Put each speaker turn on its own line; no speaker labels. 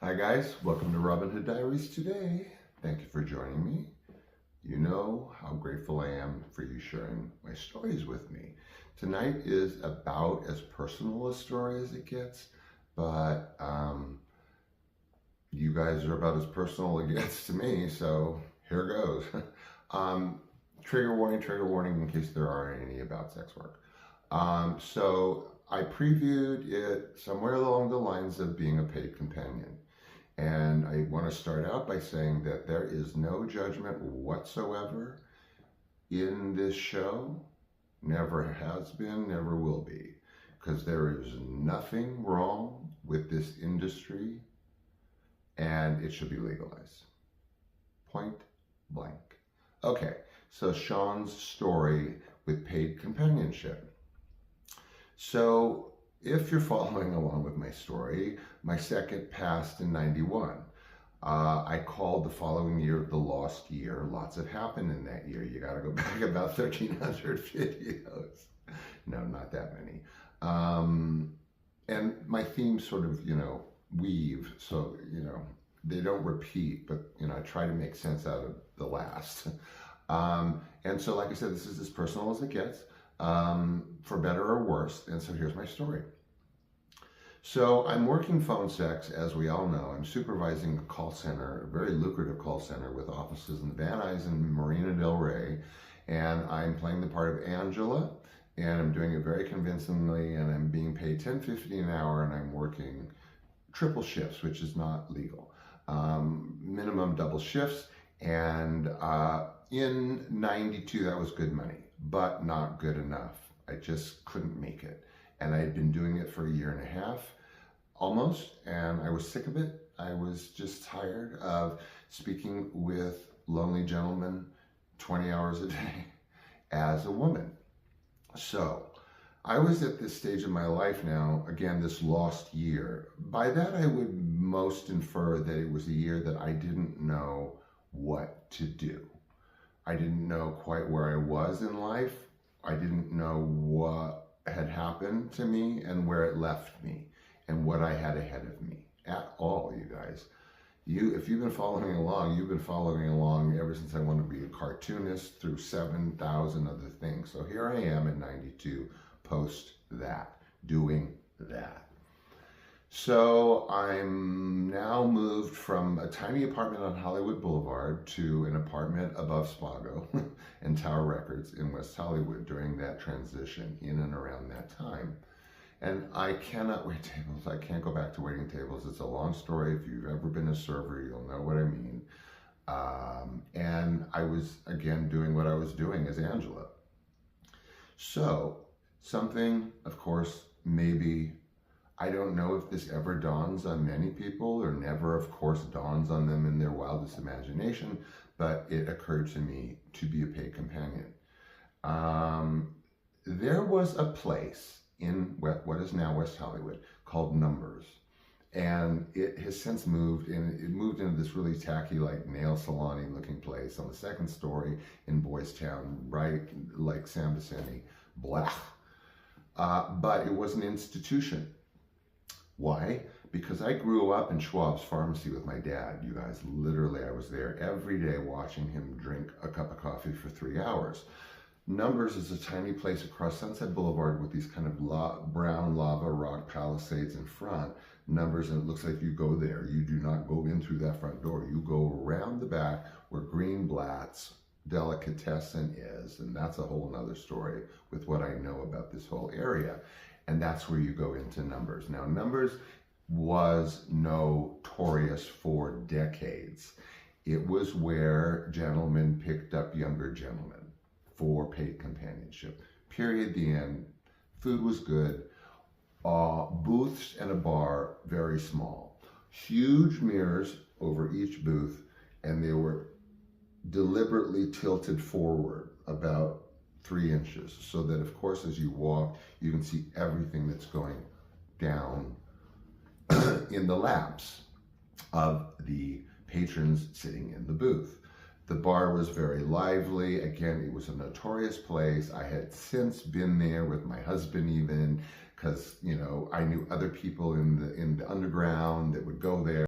Hi guys, welcome to Robin Hood Diaries today. Thank you for joining me. You know how grateful I am for you sharing my stories with me. Tonight is about as personal a story as it gets, but you guys are about as personal as it gets to me, so here goes. Trigger warning in case there are any about sex work. So I previewed it somewhere along the lines of being a paid companion. And I want to start out by saying that there is no judgment whatsoever in this show. Never has been, never will be. Because there is nothing wrong with this industry and it should be legalized. Point blank. Okay, so Sean's story with paid companionship. So if you're following along with my story, my second passed in 91. I called the following year the lost year. Lots have happened in that year. You got to go back about 1,300 videos. No, not that many. And my themes sort of, weave. So, they don't repeat, but, I try to make sense out of the last. And so, like I said, this is as personal as it gets. For better or worse, and so here's my story. So I'm working phone sex, as we all know. I'm supervising a call center, a very lucrative call center with offices in the Van Nuys and Marina Del Rey, and I'm playing the part of Angela, and I'm doing it very convincingly, and I'm being paid $10.50 an hour, and I'm working triple shifts, which is not legal. Minimum double shifts, and in 92, that was good money, but not good enough. I just couldn't make it. And I had been doing it for a year and a half, almost, and I was sick of it. I was just tired of speaking with lonely gentlemen 20 hours a day as a woman. So I was at this stage of my life now, again, this lost year. By that, I would most infer that it was a year that I didn't know what to do. I didn't know quite where I was in life. I didn't know what had happened to me and where it left me and what I had ahead of me at all, you guys. If you've been following along, you've been following along ever since I wanted to be a cartoonist through 7,000 other things. So here I am in 92, post that, doing that. So I'm now moved from a tiny apartment on Hollywood Boulevard to an apartment above Spago and Tower Records in West Hollywood during that transition in and around that time. And I cannot wait tables. I can't go back to waiting tables. It's a long story. If you've ever been a server, you'll know what I mean. And I was, again, doing what I was doing as Angela. So something, of course, maybe, I don't know if this ever dawns on many people or never, of course, dawns on them in their wildest imagination, but it occurred to me to be a paid companion. There was a place in what is now West Hollywood called Numbers, and it has since moved, and it moved into this really tacky, like nail salon-y looking place on the second story in Boys Town, right like San Vicente, blah. But it was an institution. Why? Because I grew up in Schwab's Pharmacy with my dad, you guys. Literally, I was there every day watching him drink a cup of coffee for 3 hours. Numbers is a tiny place across Sunset Boulevard with these kind of brown lava rock palisades in front. Numbers, and it looks like you go there. You do not go in through that front door. You go around the back where Greenblatt's Delicatessen is, and that's a whole nother story with what I know about this whole area. And that's where you go into Numbers. Now, Numbers was notorious for decades. It was where gentlemen picked up younger gentlemen for paid companionship. Period, the end. Food was good. Booths and a bar, very small. Huge mirrors over each booth, and they were deliberately tilted forward about 3 inches, so that, of course, as you walk, you can see everything that's going down in the laps of the patrons sitting in the booth. The bar was very lively. Again, it was a notorious place. I had since been there with my husband even, because, I knew other people in the underground that would go there.